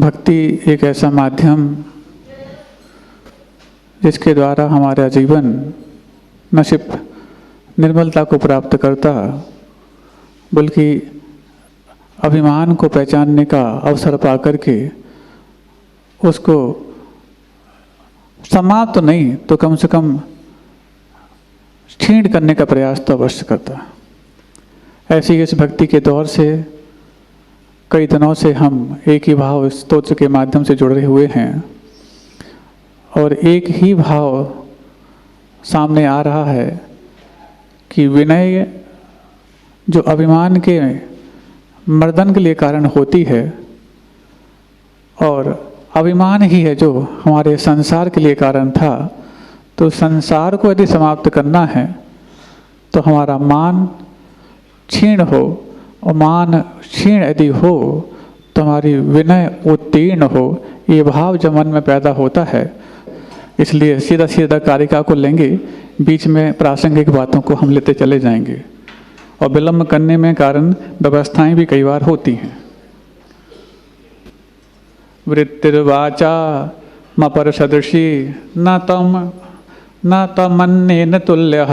भक्ति एक ऐसा माध्यम जिसके द्वारा हमारा जीवन न सिर्फ निर्मलता को प्राप्त करता बल्कि अभिमान को पहचानने का अवसर पाकर के उसको समाप्त तो नहीं तो कम से कम क्षीण करने का प्रयास तो अवश्य करता। ऐसी इस भक्ति के दौर से कई दिनों से हम एक ही भाव स्तोत्र के माध्यम से जुड़े हुए हैं और एक ही भाव सामने आ रहा है कि विनय जो अभिमान के मर्दन के लिए कारण होती है और अभिमान ही है जो हमारे संसार के लिए कारण था, तो संसार को यदि समाप्त करना है तो हमारा मान क्षीण हो और मान क्षीण यदि हो तो हमारी विनय उत्तीर्ण हो। ये भाव जब मन में पैदा होता है, इसलिए सीधा सीधा कारिका को लेंगे, बीच में प्रासंगिक बातों को हम लेते चले जाएंगे और विलम्ब करने में कारण व्यवस्थाएं भी कई बार होती हैं। वृत्तिर्वाचा मपर सदृशी न तमन्नेन तुल्यः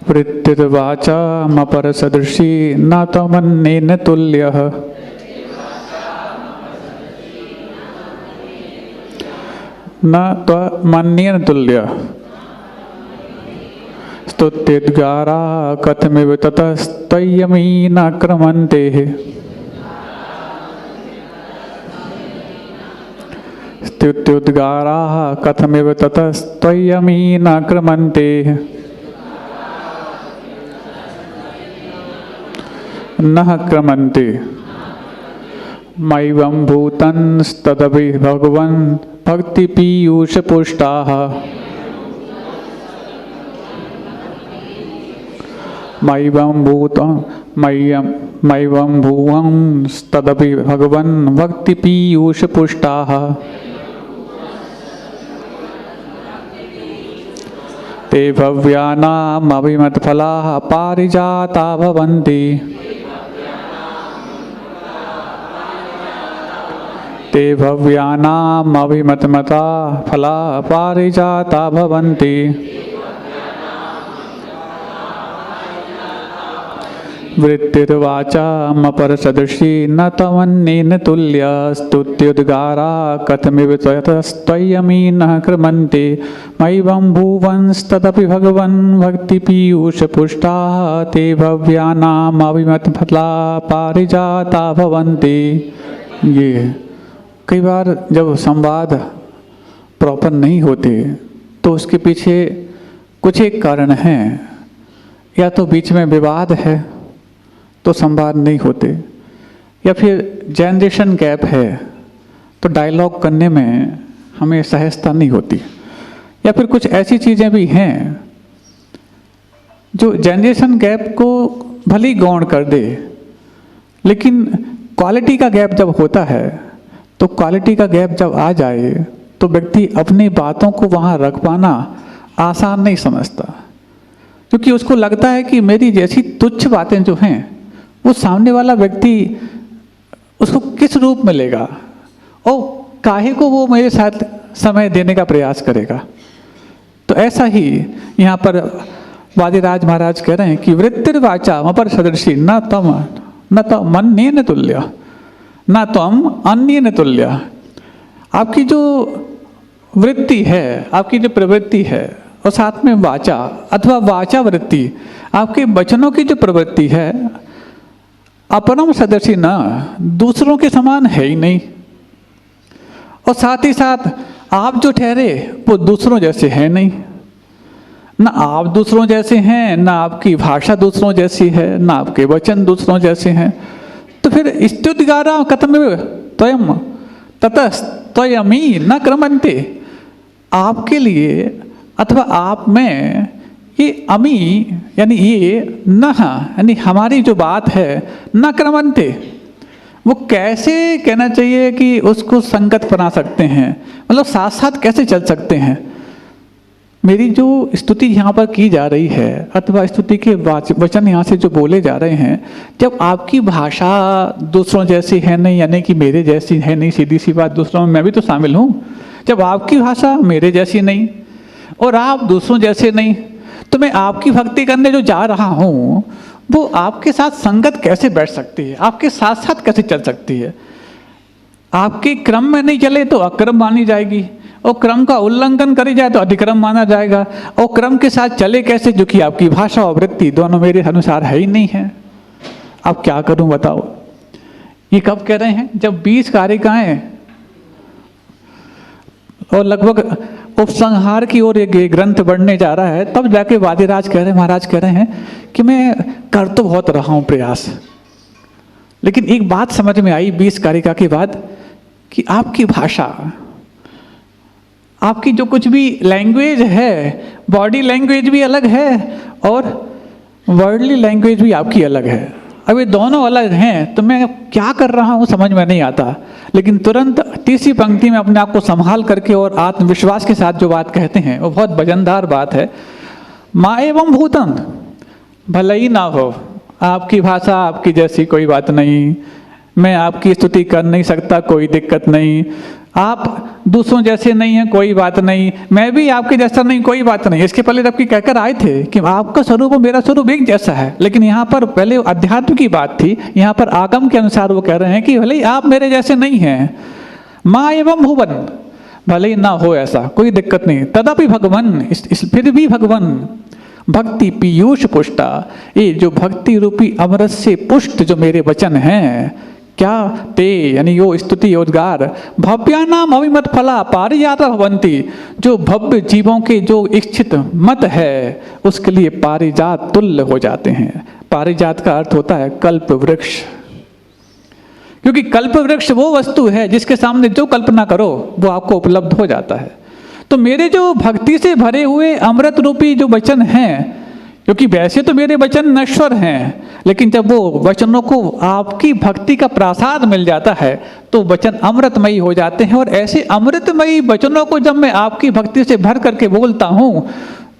वृत्तिर्वाचा मपर सदृशी न तमन्नेन तुल्यः न त्वमन्येन तुल्यः स्तुत्युद्गारा कथमिव ततस्त्वय्यमी न क्रमन्ते स्तुत्युद्गारा कथमिव ततस्त्वय्यमी न क्रमन्ते न क्रमन्ते मैवं भूतंस्तदपि भगवन् भक्ति पीयूष पुष्टाः मैवं भुवंस्तदपि भगवन् भक्ति पीयूष पुष्टाः ते भव्यानाम् अभिमतफलाः पारिजाता भवन्ति ते भव्यानाम् अभिमतमता फला पारिजाता भवन्ति वृत्तिर्वाचा मपर सदृशी न तमन्नेन तुल्या स्तुत्युद्गारा कथमिव ततस्त्वय्यमी न क्रमन्ते मैवं भुवंस्तदपि भगवन् भक्ति पीयूष पुष्टाः ते भव्यानाम् अभिमतफला पारिजाता भवन्ति। ये कई बार जब संवाद प्रॉपर नहीं होते तो उसके पीछे कुछ एक कारण है, या तो बीच में विवाद है तो संवाद नहीं होते, या फिर जनरेशन गैप है तो डायलॉग करने में हमें सहजता नहीं होती, या फिर कुछ ऐसी चीज़ें भी हैं जो जनरेशन गैप को भले ही गौण कर दे, लेकिन क्वालिटी का गैप जब होता है तो क्वालिटी का गैप जब आ जाए तो व्यक्ति अपनी बातों को वहाँ रख पाना आसान नहीं समझता, क्योंकि उसको लगता है कि मेरी जैसी तुच्छ बातें जो हैं वो सामने वाला व्यक्ति उसको किस रूप में लेगा और काहे को वो मेरे साथ समय देने का प्रयास करेगा। तो ऐसा ही यहाँ पर वादिराज महाराज कह रहे हैं कि वृत्तिर्वाचा मपर सदृशी न तमन्येन तुल्यः न त्वम अन्येन तुल्यः। आपकी जो वृत्ति है, आपकी जो प्रवृत्ति है और साथ में वाचा अथवा वाचा वृत्ति, आपके वचनों की जो प्रवृत्ति है अपरम सदृशी न, दूसरों के समान है ही नहीं, और साथ ही साथ आप जो ठहरे वो दूसरों जैसे है नहीं, ना आप दूसरों जैसे हैं, ना आपकी भाषा दूसरों जैसी है, ना आपके वचन दूसरों जैसे हैं। तो फिर स्तुतिगारा कथमिव त्वयं ततस्त्वय्यमी न क्रमन्ते, आपके लिए अथवा आप में ये अमी यानी ये न यानी हमारी जो बात है न क्रमन्ते, वो कैसे कहना चाहिए कि उसको संगत बना सकते हैं, मतलब साथ साथ कैसे चल सकते हैं। मेरी जो स्तुति यहाँ पर की जा रही है अथवा स्तुति के वचन यहाँ से जो बोले जा रहे हैं, जब आपकी भाषा दूसरों जैसी है नहीं, यानी कि मेरे जैसी है नहीं, सीधी सी बात, दूसरों में मैं भी तो शामिल हूँ, जब आपकी भाषा मेरे जैसी नहीं और आप दूसरों जैसे नहीं, तो मैं आपकी भक्ति करने जो जा रहा हूँ वो आपके साथ संगत कैसे बैठ सकती है, आपके साथ साथ कैसे चल सकती है? आपके क्रम में नहीं चले तो अक्रम मानी जाएगी, और क्रम का उल्लंघन करी जाए तो अधिक्रम माना जाएगा, और क्रम के साथ चले कैसे, जो कि आपकी भाषा और वृत्ति दोनों मेरे अनुसार है ही नहीं है। अब क्या करूं बताओ? ये कब कह रहे हैं? जब 20 कारिकाएं और लगभग उपसंहार की ओर एक ग्रंथ बढ़ने जा रहा है, तब जाके वादिराज कह रहे हैं, महाराज कह रहे हैं कि मैं कर तो बहुत रहा हूं प्रयास, लेकिन एक बात समझ में आई 20 कारिका के बाद कि आपकी भाषा, आपकी जो कुछ भी लैंग्वेज है, बॉडी लैंग्वेज भी अलग है और वर्डली लैंग्वेज भी आपकी अलग है। अब ये दोनों अलग हैं तो मैं क्या कर रहा हूँ समझ में नहीं आता, लेकिन तुरंत तीसरी पंक्ति में अपने आप को संभाल करके और आत्मविश्वास के साथ जो बात कहते हैं वो बहुत वजनदार बात है। माँ एवं भूतम, भले ही ना हो आपकी भाषा आपकी जैसी, कोई बात नहीं, मैं आपकी स्तुति कर नहीं सकता, कोई दिक्कत नहीं, आप दूसरों जैसे नहीं हैं, कोई बात नहीं, मैं भी आपके जैसा नहीं, कोई बात नहीं। इसके पहले जबकि कहकर आए थे कि आपका स्वरूप और मेरा स्वरूप एक जैसा है, लेकिन यहाँ पर पहले अध्यात्म की बात थी, यहाँ पर आगम के अनुसार वो कह रहे हैं कि भले ही आप मेरे जैसे नहीं हैं, माँ एवं भुवन, भले ही ना हो ऐसा, कोई दिक्कत नहीं, तदपि भगवन, फिर भी भगवन, भक्ति पीयूष पुष्टा, ये जो भक्ति रूपी अमृत से पुष्ट जो मेरे वचन हैं, क्या ते यानी यो स्तुति उद्गार, भव्यानाम अभिमत फला पारिजात भवंती, जो भव्य जीवों के जो इच्छित मत है उसके लिए पारिजात तुल्य हो जाते हैं। पारिजात का अर्थ होता है कल्प वृक्ष, क्योंकि कल्प वृक्ष वो वस्तु है जिसके सामने जो कल्पना करो वो आपको उपलब्ध हो जाता है। तो मेरे जो भक्ति से भरे हुए अमृत रूपी जो वचन हैं, क्योंकि वैसे तो मेरे वचन नश्वर हैं, लेकिन जब वो वचनों को आपकी भक्ति का प्रसाद मिल जाता है तो वचन अमृतमयी हो जाते हैं, और ऐसे अमृतमयी वचनों को जब मैं आपकी भक्ति से भर करके बोलता हूँ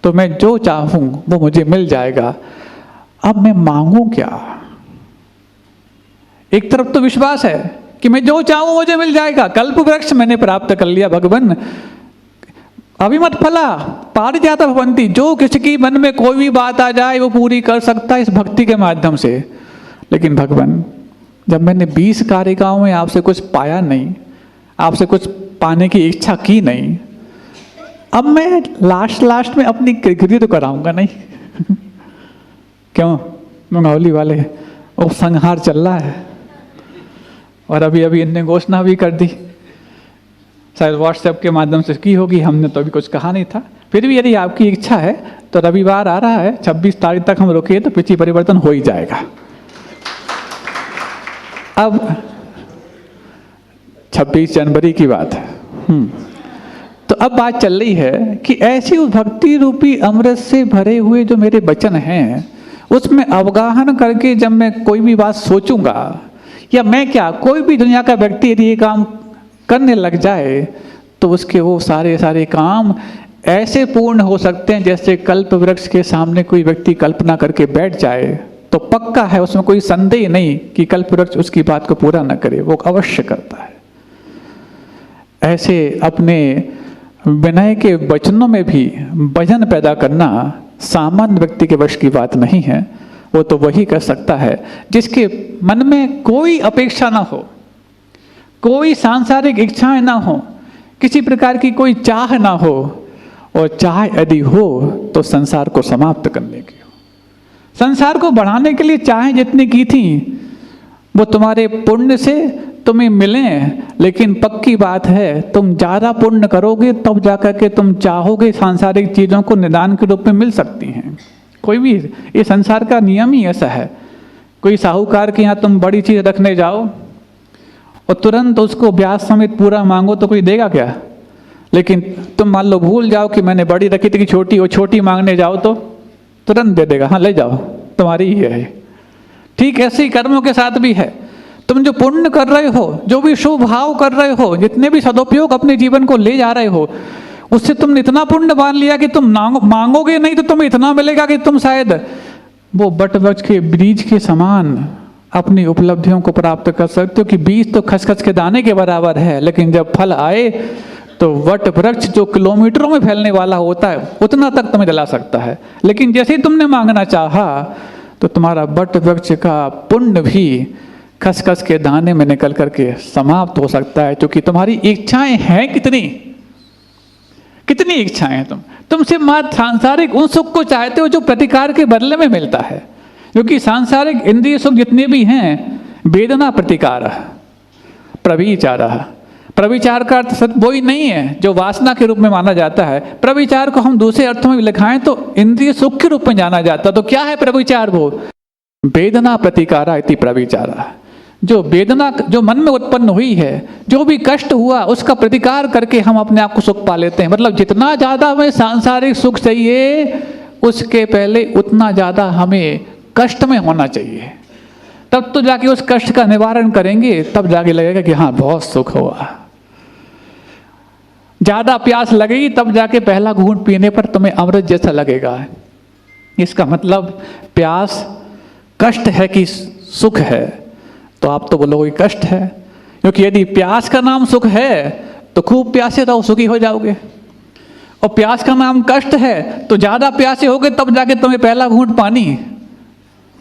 तो मैं जो चाहूँ वो मुझे मिल जाएगा। अब मैं मांगू क्या? एक तरफ तो विश्वास है कि मैं जो चाहूँ मुझे मिल जाएगा, कल्प वृक्ष मैंने प्राप्त कर लिया भगवान, अभिमत फला पारिजात भवंती, जो किसी की मन में कोई भी बात आ जाए वो पूरी कर सकता है इस भक्ति के माध्यम से। लेकिन भगवान, जब मैंने 20 कारिकाओं में आपसे कुछ पाया नहीं, आपसे कुछ पाने की इच्छा की नहीं, अब मैं लास्ट में अपनी कृति तो कराऊंगा नहीं क्यों? मंगौली वाले वो संहार चल रहा है और अभी इनने घोषणा भी कर दी, शायद व्हाट्सएप के माध्यम से की होगी, हमने तो अभी कुछ कहा नहीं था। फिर भी यदि आपकी इच्छा है तो रविवार आ रहा है, 26 तारीख तक हम रुके तो पिछली परिवर्तन हो ही जाएगा। अब 26 जनवरी की बात है। तो अब बात चल रही है कि ऐसी उस भक्ति रूपी अमृत से भरे हुए जो मेरे वचन हैं उसमें अवगाहन करके जब मैं कोई भी बात सोचूंगा, या मैं क्या, कोई भी दुनिया का व्यक्ति यदि ये काम करने लग जाए तो उसके वो सारे काम ऐसे पूर्ण हो सकते हैं जैसे कल्प वृक्ष के सामने कोई व्यक्ति कल्पना करके बैठ जाए तो पक्का है, उसमें कोई संदेह नहीं कि कल्प वृक्ष उसकी बात को पूरा न करे, वो अवश्य करता है। ऐसे अपने विनय के वचनों में भी वजन पैदा करना सामान्य व्यक्ति के वश की बात नहीं है। वो तो वही कर सकता है जिसके मन में कोई अपेक्षा ना हो, कोई सांसारिक इच्छाएं ना हो, किसी प्रकार की कोई चाह ना हो, और चाह यदि हो तो संसार को समाप्त करने की हो। संसार को बढ़ाने के लिए चाहें जितनी की थी वो तुम्हारे पुण्य से तुम्हें मिलें, लेकिन पक्की बात है तुम ज़्यादा पुण्य करोगे तब जाकर के तुम चाहोगे सांसारिक चीज़ों को निदान के रूप में मिल सकती हैं। कोई भी, ये संसार का नियम ही ऐसा है। कोई साहूकार के यहाँ तुम बड़ी चीज़ रखने जाओ और तुरंत उसको ब्याज समेत पूरा मांगो तो कोई देगा क्या? लेकिन तुम मान लो भूल जाओ कि मैंने बड़ी रखी थी कि छोटी, और छोटी मांगने जाओ तो तुरंत दे देगा, हाँ ले जाओ तुम्हारी ही है। ठीक ऐसे ही कर्मों के साथ भी है। तुम जो पुण्य कर रहे हो, जो भी शुभ भाव कर रहे हो, जितने भी सदुपयोग अपने जीवन को ले जा रहे हो, उससे तुमने इतना पुण्य मान लिया कि तुम मांगोगे नहीं तो तुम्हें इतना मिलेगा कि तुम शायद वो बट वृक्ष के बीज के समान अपनी उपलब्धियों को प्राप्त कर सकते हो कि बीज तो खसखस के दाने के बराबर है, लेकिन जब फल आए तो वट वृक्ष जो किलोमीटरों में फैलने वाला होता है उतना तक तुम्हें दिला सकता है। लेकिन जैसे ही तुमने मांगना चाहा तो तुम्हारा वट वृक्ष का पुण्य भी खसखस के दाने में निकल करके समाप्त हो सकता है, क्योंकि तुम्हारी इच्छाएं हैं कितनी इच्छाएं हैं। तुम सिर्फ मात्र सांसारिक उन सुख को चाहते हो जो प्रतिकार के बदले में मिलता है, क्योंकि सांसारिक इंद्रिय सुख जितने भी हैं वेदना प्रतिकार प्रविचार। प्रविचार का अर्थ वही नहीं है जो वासना के रूप में माना जाता है। प्रविचार को हम दूसरे अर्थों में लिखाएं तो इंद्रिय सुख के रूप में जाना जाता है। तो क्या है प्रविचार? वो वेदना प्रतिकारा इति प्रविचारा। जो वेदना जो मन में उत्पन्न हुई है, जो भी कष्ट हुआ उसका प्रतिकार करके हम अपने आप को सुख पा लेते हैं। मतलब जितना ज़्यादा हमें सांसारिक सुख चाहिए उसके पहले उतना ज़्यादा हमें कष्ट में होना चाहिए, तब तो जाके उस कष्ट का निवारण करेंगे, तब जाके लगेगा कि हाँ बहुत सुख हुआ। ज़्यादा प्यास लगेगी तब जाके पहला घूंट पीने पर तुम्हें अमृत जैसा लगेगा। इसका मतलब प्यास कष्ट है कि सुख है? तो आप तो बोलोगे कष्ट है, क्योंकि यदि प्यास का नाम सुख है तो खूब प्यासे रहो, सुखी हो जाओगे। और प्यास का नाम कष्ट है तो ज़्यादा प्यासे होगे तब जाके तुम्हें पहला घूंट पानी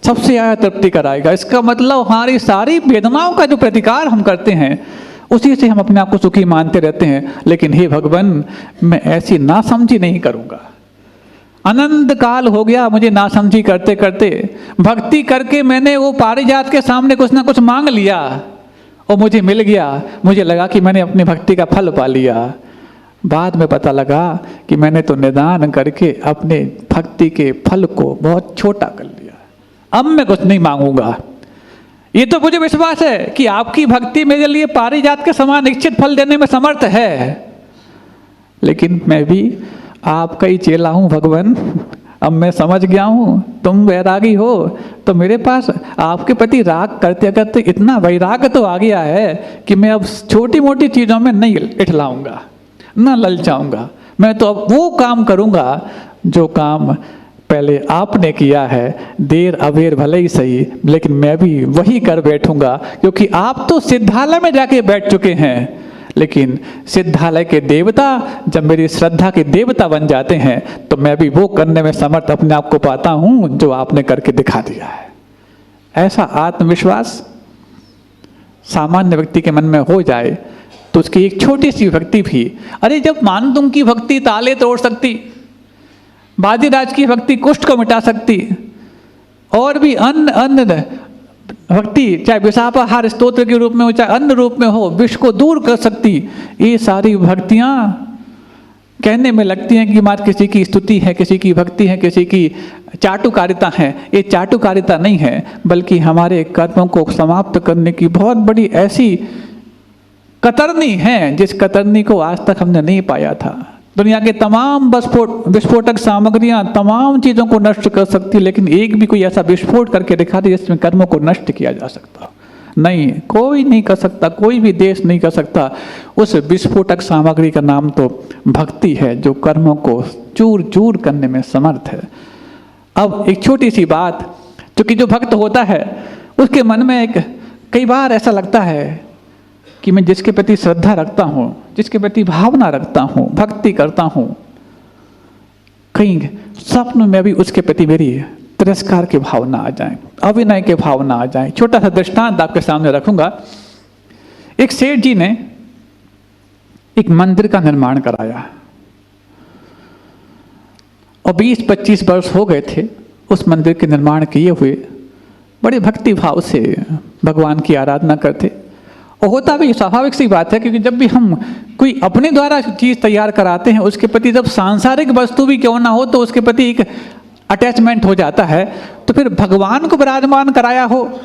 सबसे ज़्यादा तृप्ति कराएगा। इसका मतलब हमारी सारी वेदनाओं का जो प्रतिकार हम करते हैं उसी से हम अपने आप को सुखी मानते रहते हैं। लेकिन हे भगवान, मैं ऐसी नासमझी नहीं करूँगा। अनंत काल हो गया मुझे नासमझी करते करते, भक्ति करके मैंने वो पारिजात के सामने कुछ ना कुछ मांग लिया और मुझे मिल गया। मुझे लगा कि मैंने अपनी भक्ति का फल पा लिया। बाद में पता लगा कि मैंने तो निदान करके अपने भक्ति के फल को बहुत छोटा कर लिया। अब मैं कुछ नहीं मांगूंगा। ये तो मुझे विश्वास है कि आपकी भक्ति मेरे लिए पारिजात के समान निश्चित फल देने में समर्थ है, लेकिन मैं भी आपका ही चेला हूँ भगवान। अब मैं समझ गया हूँ तुम वैरागी हो, तो मेरे पास आपके प्रति राग करते करते इतना वैराग्य तो आ गया है कि मैं अब छोटी मोटी चीज़ों में नहीं इठलाऊंगा, न ललचाऊंगा। मैं तो अब वो काम करूँगा जो काम पहले आपने किया है। देर अबेर भले ही सही, लेकिन मैं भी वही कर बैठूंगा, क्योंकि आप तो सिद्धालय में जाके बैठ चुके हैं। लेकिन सिद्धालय के देवता जब मेरी श्रद्धा के देवता बन जाते हैं तो मैं भी वो करने में समर्थ अपने आप को पाता हूँ जो आपने करके दिखा दिया है। ऐसा आत्मविश्वास सामान्य व्यक्ति के मन में हो जाए तो उसकी एक छोटी सी भक्ति भी, अरे जब मानतुम की भक्ति ताले तोड़ सकती, बाजीराज की भक्ति कुष्ठ को मिटा सकती, और भी अन्य भक्ति चाहे विषापाहार स्तोत्र के रूप में हो चाहे अन्य रूप में हो विष को दूर कर सकती, ये सारी भक्तियाँ कहने में लगती हैं कि मात्र किसी की स्तुति है, किसी की भक्ति है, किसी की चाटुकारिता है। ये चाटुकारिता नहीं है, बल्कि हमारे कर्मों को समाप्त करने की बहुत बड़ी ऐसी कतरनी है जिस कतरनी को आज तक हमने नहीं पाया था। दुनिया के तमाम विस्फोटक सामग्रियां तमाम चीज़ों को नष्ट कर सकती, लेकिन एक भी कोई ऐसा विस्फोट करके दिखा दे जिसमें कर्मों को नष्ट किया जा सकता नहीं, कोई नहीं कर सकता, कोई भी देश नहीं कर सकता। उस विस्फोटक सामग्री का नाम तो भक्ति है जो कर्मों को चूर चूर करने में समर्थ है। अब एक छोटी सी बात, क्योंकि जो भक्त होता है उसके मन में एक कई बार ऐसा लगता है कि मैं जिसके प्रति श्रद्धा रखता हूँ, जिसके प्रति भावना रखता हूँ, भक्ति करता हूँ, कहीं स्वप्न में भी उसके प्रति मेरी तिरस्कार की भावना आ जाए, अविनय की भावना आ जाए। छोटा सा दृष्टांत आपके सामने रखूंगा। एक सेठ जी ने एक मंदिर का निर्माण कराया और 20-25 वर्ष हो गए थे उस मंदिर के निर्माण किए हुए। बड़े भक्ति भाव से भगवान की आराधना करते, और होता भी स्वाभाविक सी बात है, क्योंकि जब भी हम कोई अपने द्वारा चीज़ तैयार कराते हैं उसके प्रति जब सांसारिक वस्तु भी क्यों ना हो तो उसके प्रति एक अटैचमेंट हो जाता है। तो फिर भगवान को विराजमान कराया हो,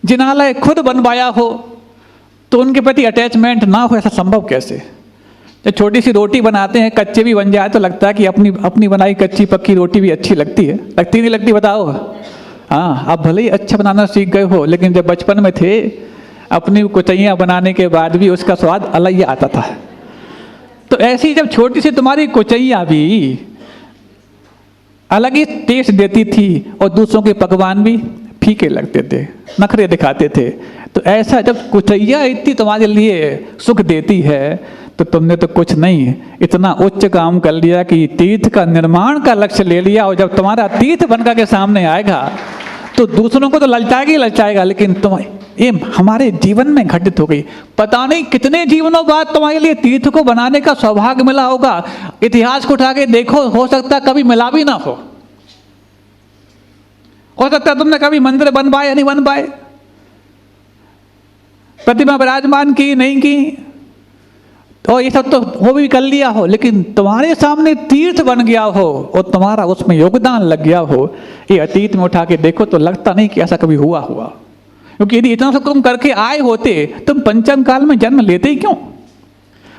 जिनालय खुद बनवाया हो, तो उनके प्रति अटैचमेंट ना हो, ऐसा संभव कैसे? जब छोटी सी रोटी बनाते हैं, कच्चे भी बन जाए तो लगता है कि अपनी बनाई कच्ची पक्की रोटी भी अच्छी लगती है, लगती नहीं लगती बताओ? हाँ, आप भले ही अच्छा बनाना सीख गए हो, लेकिन जब बचपन में थे अपनी कुचैया बनाने के बाद भी उसका स्वाद अलग ही आता था। तो ऐसी जब छोटी सी तुम्हारी कोचैया भी अलग ही टेस्ट देती थी और दूसरों के पकवान भी फीके लगते थे, नखरे दिखाते थे। तो ऐसा जब कुचैया इतनी तुम्हारे लिए सुख देती है तो तुमने तो कुछ नहीं इतना उच्च काम कर लिया कि तीर्थ का निर्माण का लक्ष्य ले लिया। और जब तुम्हारा तीर्थ बनकर के सामने आएगा तो दूसरों को तो ललचाएगा ही ललचाएगा, लेकिन तुम ये हमारे जीवन में घटित हो गई। पता नहीं कितने जीवनों बाद तुम्हारे लिए तीर्थ को बनाने का सौभाग्य मिला होगा। इतिहास को उठा के देखो, हो सकता है कभी मिला भी ना हो सकता है तुमने कभी मंदिर बनवाए या नहीं बनवाए, प्रतिमा विराजमान की नहीं की, तो ये सब तो वो भी कर लिया हो, लेकिन तुम्हारे सामने तीर्थ बन गया हो और तुम्हारा उसमें योगदान लग गया हो, ये अतीत में उठा के देखो तो लगता नहीं कि ऐसा कभी हुआ। क्योंकि यदि इतना सब तुम करके आए होते तुम पंचम काल में जन्म लेते ही क्यों?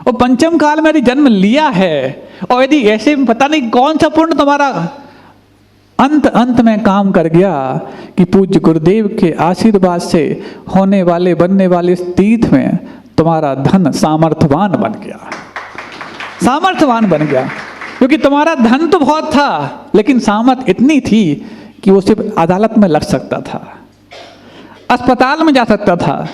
और पंचम काल में यदि जन्म लिया है और यदि ऐसे पता नहीं कौन सा पुण्य तुम्हारा अंत में काम कर गया कि पूज्य गुरुदेव के आशीर्वाद से होने वाले बनने वाले इस तीर्थ में तुम्हारा धन सामर्थ्यवान बन गया, सामर्थ्यवान बन गया। क्योंकि तुम्हारा धन तो बहुत था लेकिन सामर्थ्य इतनी थी कि वो सिर्फ अदालत में लग सकता था, अस्पताल में जा सकता था,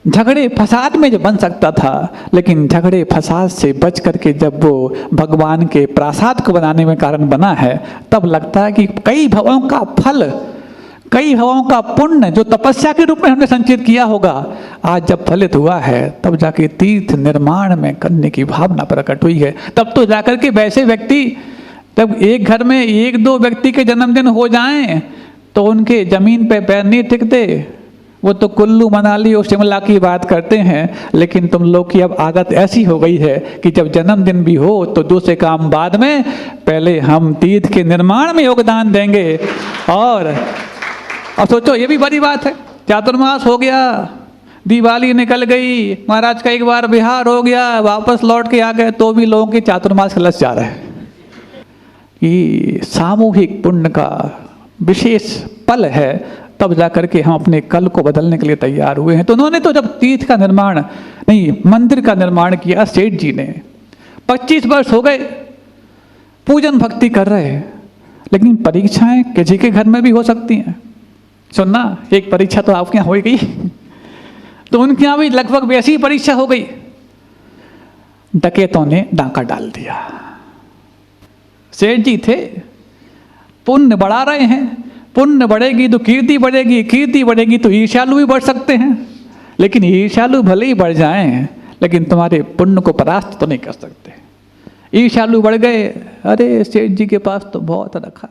झगड़े फसाद में जो बन सकता था, लेकिन झगड़े फसाद से बच करके जब वो भगवान के प्रासाद को बनाने में कारण बना है तब लगता है कि कई भवों का फल, कई भवों का पुण्य जो तपस्या के रूप में हमने संचित किया होगा आज जब फलित हुआ है तब जाके तीर्थ निर्माण में करने की भावना प्रकट हुई है। तब तो जाकर के वैसे व्यक्ति, जब एक घर में एक दो व्यक्ति के जन्मदिन हो जाएं तो उनके जमीन पे पैर नहीं टिकते, वो तो कुल्लू मनाली और शिमला की बात करते हैं। लेकिन तुम लोग की अब आदत ऐसी हो गई है कि जब जन्मदिन भी हो तो दूसरे काम बाद में, पहले हम तीर्थ के निर्माण में योगदान देंगे। और सोचो ये भी बड़ी बात है, चातुर्मास हो गया, दिवाली निकल गई, महाराज का एक बार बिहार हो गया, वापस लौट के आ गए तो भी लोगों के चातुर्मास लस जा रहे हैं। कि सामूहिक पुण्य का विशेष पल है, तब जाकर के हम अपने कल को बदलने के लिए तैयार हुए हैं। तो उन्होंने तो जब तीर्थ का निर्माण नहीं मंदिर का निर्माण किया, सेठ जी ने 25 वर्ष हो गए पूजन भक्ति कर रहे हैं, लेकिन परीक्षाएं किसी के घर में भी हो सकती हैं। सुनना, एक परीक्षा तो आपके यहाँ हो गई तो उनके यहाँ भी लगभग वैसी परीक्षा हो गई, डकैतों ने डाका डाल दिया। सेठ जी थे, पुण्य बढ़ा रहे हैं, पुण्य बढ़ेगी तो कीर्ति बढ़ेगी, कीर्ति बढ़ेगी तो ईर्ष्यालु भी बढ़ सकते हैं, लेकिन ईर्ष्यालु भले ही बढ़ जाएं लेकिन तुम्हारे पुण्य को परास्त तो नहीं कर सकते। ईर्ष्यालु बढ़ गए, अरे सेठ जी के पास तो बहुत रखा,